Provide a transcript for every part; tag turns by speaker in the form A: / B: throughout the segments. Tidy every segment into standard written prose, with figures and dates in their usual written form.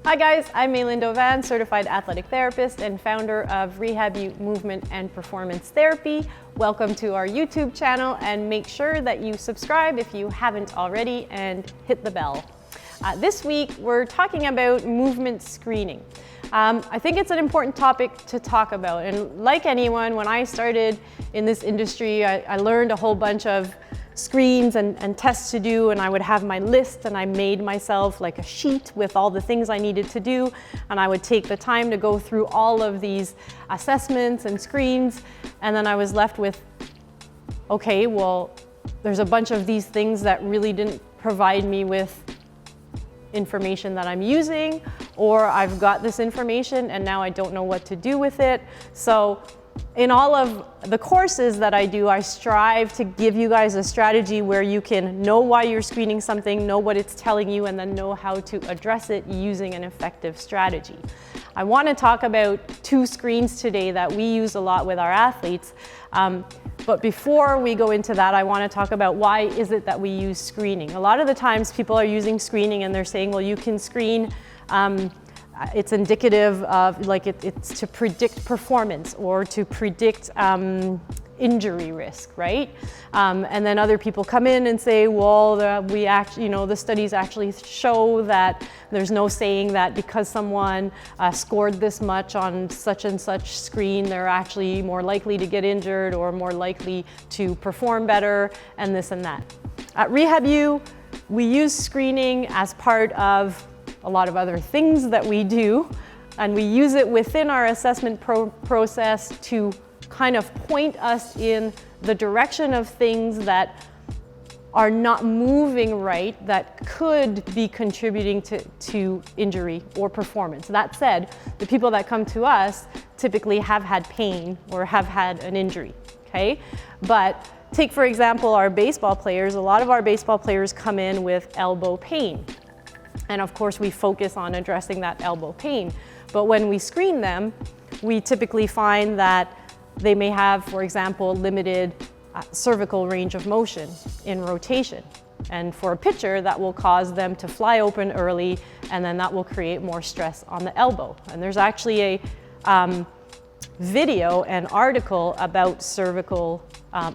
A: Hi guys, I'm Maylin Dovan, certified athletic therapist and founder of Rehab-U Movement and Performance Therapy. Welcome to our YouTube channel, and make sure that you subscribe if you haven't already and hit the bell. This week we're talking about movement screening. I think it's an important topic to talk about, and like anyone, when I started in this industry, I learned a whole bunch of screens and tests to do, and I would have my list, and I made myself like a sheet with all the things I needed to do, and I would take the time to go through all of these assessments and screens, and then I was left with, okay, well, there's a bunch of these things that really didn't provide me with information that I'm using, or I've got this information and now I don't know what to do with it. So in all of the courses that I do, I strive to give you guys a strategy where you can know why you're screening something, know what it's telling you, and then know how to address it using an effective strategy. I want to talk about two screens today that we use a lot with our athletes. But before we go into that, I want to talk about why is it that we use screening. A lot of the times people are using screening and they're saying, well, you can screen, it's indicative of, like, it's to predict performance or to predict injury risk, right? And then other people come in and say, well, the studies actually show that there's no saying that because someone scored this much on such and such screen, they're actually more likely to get injured or more likely to perform better, and this and that. At Rehab-U, we use screening as part of a lot of other things that we do, and we use it within our assessment process to kind of point us in the direction of things that are not moving right, that could be contributing to injury or performance. That said, the people that come to us typically have had pain or have had an injury, okay? But take, for example, our baseball players. A lot of our baseball players come in with elbow pain. And of course, we focus on addressing that elbow pain. But when we screen them, we typically find that they may have, for example, limited cervical range of motion in rotation. And for a pitcher, that will cause them to fly open early, and then that will create more stress on the elbow. And there's actually a video and article about cervical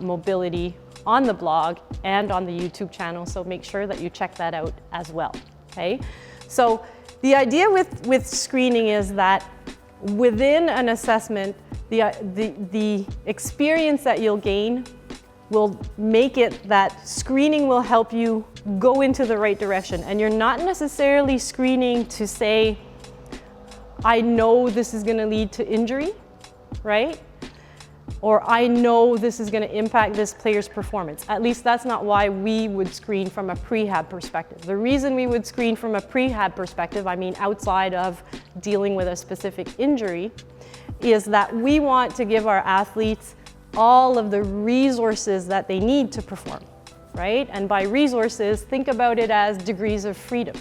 A: mobility on the blog and on the YouTube channel, so make sure that you check that out as well. Okay, so the idea with screening is that within an assessment, the experience that you'll gain will make it that screening will help you go into the right direction. And you're not necessarily screening to say, I know this is going to lead to injury, right? Or I know this is going to impact this player's performance. At least that's not why we would screen from a prehab perspective. The reason we would screen from a prehab perspective, I mean outside of dealing with a specific injury, is that we want to give our athletes all of the resources that they need to perform, right? And by resources, think about it as degrees of freedom.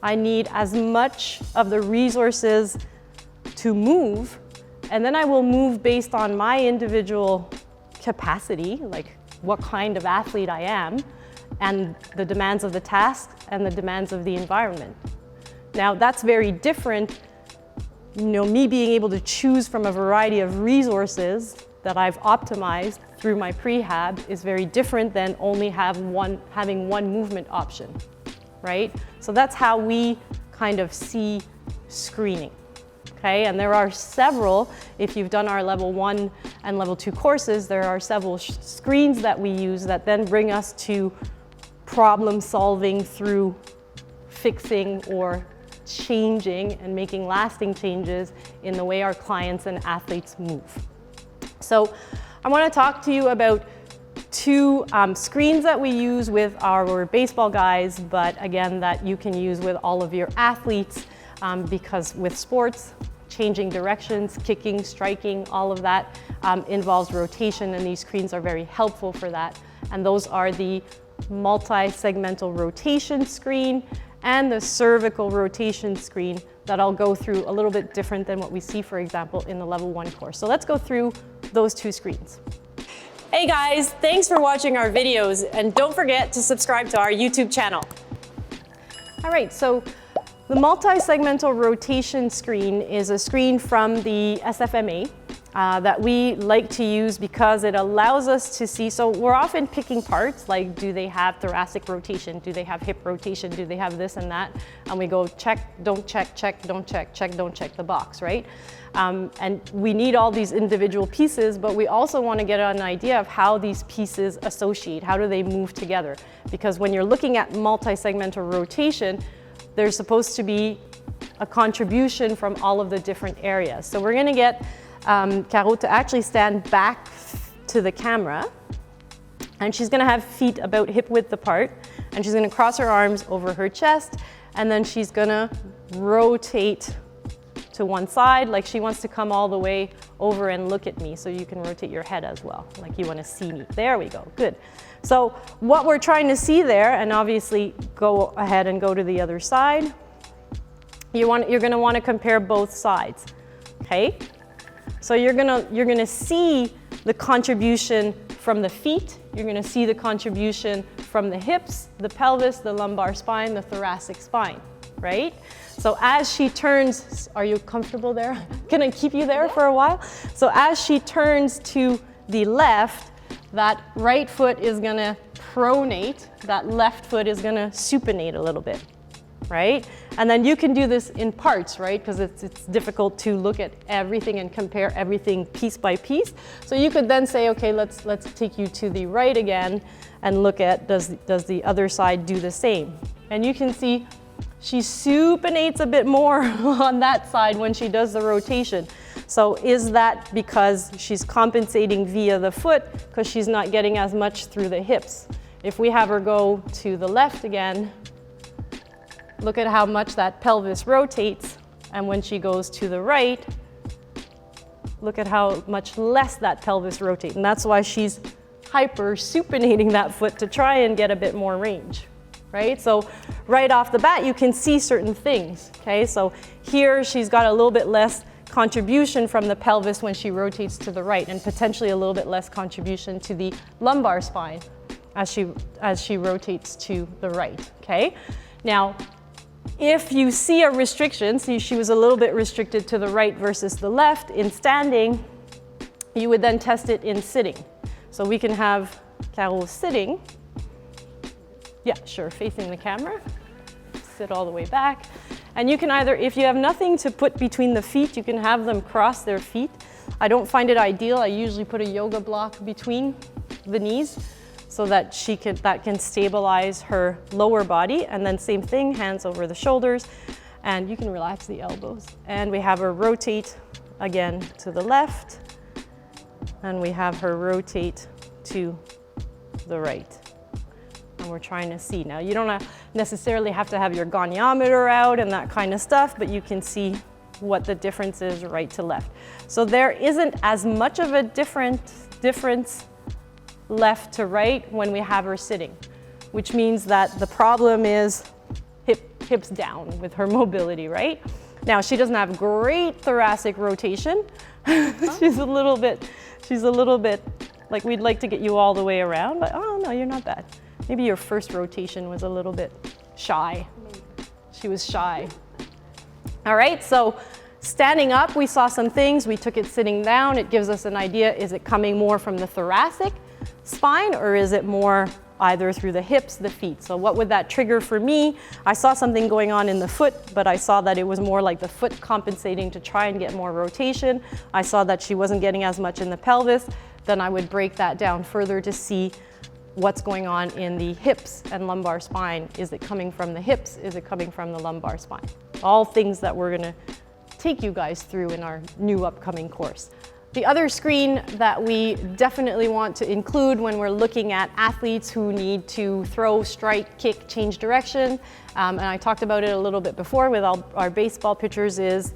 A: I need as much of the resources to move, and then I will move based on my individual capacity, like what kind of athlete I am, and the demands of the task and the demands of the environment. Now, that's very different. Me being able to choose from a variety of resources that I've optimized through my prehab is very different than only having one movement option, right? So that's how we kind of see screening. Okay, and there are several, if you've done our level 1 and level 2 courses, there are several screens that we use that then bring us to problem solving through fixing or changing and making lasting changes in the way our clients and athletes move. So I want to talk to you about two screens that we use with our baseball guys, but again, that you can use with all of your athletes, because with sports, changing directions, kicking, striking, all of that involves rotation, and these screens are very helpful for that. And those are the multi-segmental rotation screen and the cervical rotation screen that I'll go through a little bit different than what we see, for example, in the level 1 course. So let's go through those two screens. Hey guys, thanks for watching our videos, and don't forget to subscribe to our YouTube channel. All right, so The multi-segmental rotation screen is a screen from the SFMA that we like to use because it allows us to see, so we're often picking parts, like do they have thoracic rotation, do they have hip rotation, do they have this and that, and we go check, don't check, check, don't check, check, don't check the box, right? And we need all these individual pieces, but we also want to get an idea of how these pieces associate, how do they move together? Because when you're looking at multi-segmental rotation, there's supposed to be a contribution from all of the different areas. So we're going to get Caro to actually stand back to the camera, and she's going to have feet about hip width apart, and she's going to cross her arms over her chest, and then she's going to rotate to one side, like she wants to come all the way over and look at me, so you can rotate your head as well, like you want to see me. There we go, good. So what we're trying to see there, and obviously go ahead and go to the other side, you're going to want to compare both sides, okay? So you're gonna see the contribution from the feet, you're gonna see the contribution from the hips, the pelvis, the lumbar spine, the thoracic spine, right? So as she turns, are you comfortable there? Can I keep you there for a while? So as she turns to the left, that right foot is gonna pronate, that left foot is gonna supinate a little bit, right? And then you can do this in parts, right? Because it's difficult to look at everything and compare everything piece by piece. So you could then say, okay, let's take you to the right again and look at, does the other side do the same? And you can see she supinates a bit more on that side when she does the rotation. So is that because she's compensating via the foot because she's not getting as much through the hips? If we have her go to the left again, look at how much that pelvis rotates, and when she goes to the right, look at how much less that pelvis rotates, and that's why she's hyper supinating that foot to try and get a bit more range, right? So right off the bat, you can see certain things, okay? So here she's got a little bit less contribution from the pelvis when she rotates to the right, and potentially a little bit less contribution to the lumbar spine as she rotates to the right, okay? Now, if you see a restriction, see she was a little bit restricted to the right versus the left in standing, you would then test it in sitting. So we can have Caro sitting. Yeah, sure, facing the camera. Sit all the way back. And you can either, if you have nothing to put between the feet, you can have them cross their feet. I don't find it ideal. I usually put a yoga block between the knees, so that that can stabilize her lower body. And then same thing, hands over the shoulders, and you can relax the elbows. And we have her rotate again to the left, and we have her rotate to the right. And we're trying to see. Now, you don't necessarily have to have your goniometer out and that kind of stuff, but you can see what the difference is right to left. So there isn't as much of a difference left to right when we have her sitting, which means that the problem is hips down with her mobility, right? Now, she doesn't have great thoracic rotation. She's a little bit like, we'd like to get you all the way around, but oh no, you're not bad. Maybe your first rotation was a little bit shy. She was shy. All right, so standing up, we saw some things. We took it sitting down. It gives us an idea. Is it coming more from the thoracic spine, or is it more either through the hips, the feet? So what would that trigger for me? I saw something going on in the foot, but I saw that it was more like the foot compensating to try and get more rotation. I saw that she wasn't getting as much in the pelvis. Then I would break that down further to see what's going on in the hips and lumbar spine. Is it coming from the hips? Is it coming from the lumbar spine? All things that we're gonna take you guys through in our new upcoming course. The other screen that we definitely want to include when we're looking at athletes who need to throw, strike, kick, change direction, and I talked about it a little bit before with our baseball pitchers, is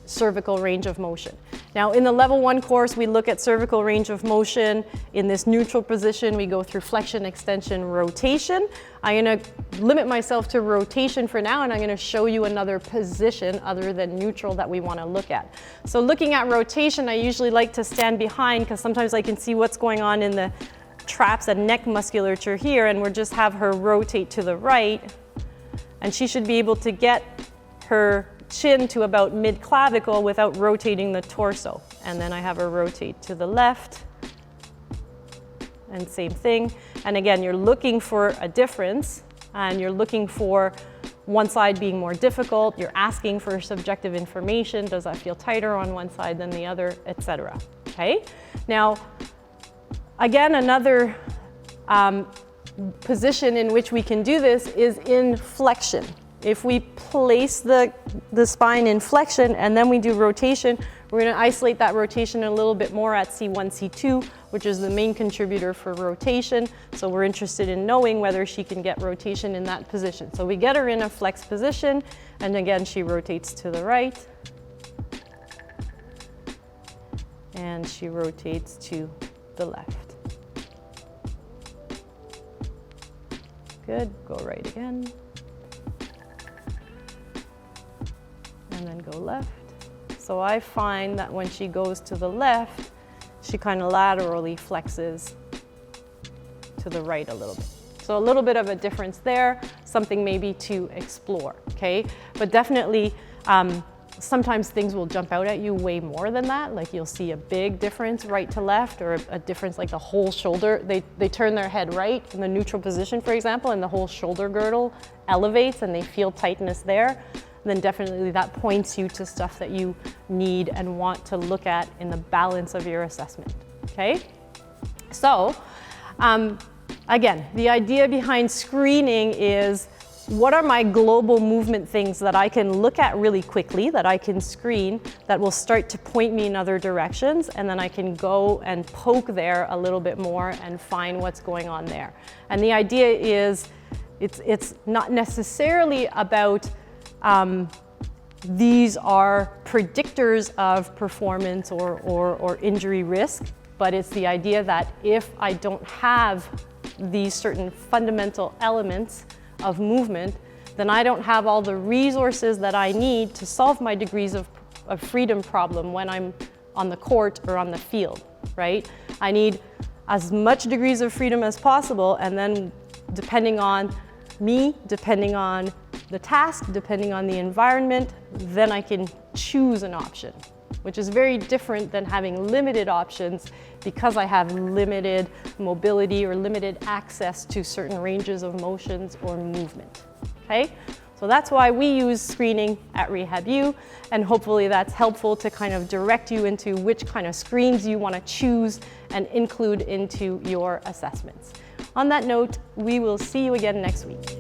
A: cervical range of motion. Now, in the level 1 course, we look at cervical range of motion. In this neutral position, we go through flexion, extension, rotation. I'm gonna limit myself to rotation for now, and I'm gonna show you another position other than neutral that we wanna look at. So looking at rotation, I usually like to stand behind because sometimes I can see what's going on in the traps and neck musculature here, and we'll just have her rotate to the right. And she should be able to get her chin to about mid-clavicle without rotating the torso. And then I have her rotate to the left, and same thing. And again, you're looking for a difference, and you're looking for one side being more difficult. You're asking for subjective information. Does that feel tighter on one side than the other, etc. Okay? Now, again, another position in which we can do this is in flexion. If we place the spine in flexion and then we do rotation, we're going to isolate that rotation a little bit more at C1, C2, which is the main contributor for rotation. So we're interested in knowing whether she can get rotation in that position. So we get her in a flex position, and again, she rotates to the right. And she rotates to the left. Good, go right again. And then go left. So I find that when she goes to the left, she kind of laterally flexes to the right a little bit. So a little bit of a difference there, something maybe to explore, okay? But definitely, sometimes things will jump out at you way more than that. Like you'll see a big difference right to left, or a difference like the whole shoulder. They turn their head right in the neutral position, for example, and the whole shoulder girdle elevates and they feel tightness there. Then definitely that points you to stuff that you need and want to look at in the balance of your assessment, okay? So, again, the idea behind screening is, what are my global movement things that I can look at really quickly, that I can screen, that will start to point me in other directions, and then I can go and poke there a little bit more and find what's going on there. And the idea is, it's not necessarily about these are predictors of performance or injury risk, but it's the idea that if I don't have these certain fundamental elements of movement, then I don't have all the resources that I need to solve my degrees of freedom problem when I'm on the court or on the field, right? I need as much degrees of freedom as possible, and then depending on me, depending on the task, depending on the environment, then I can choose an option, which is very different than having limited options because I have limited mobility or limited access to certain ranges of motions or movement, okay? So that's why we use screening at Rehab-U, and hopefully that's helpful to kind of direct you into which kind of screens you want to choose and include into your assessments. On that note, we will see you again next week.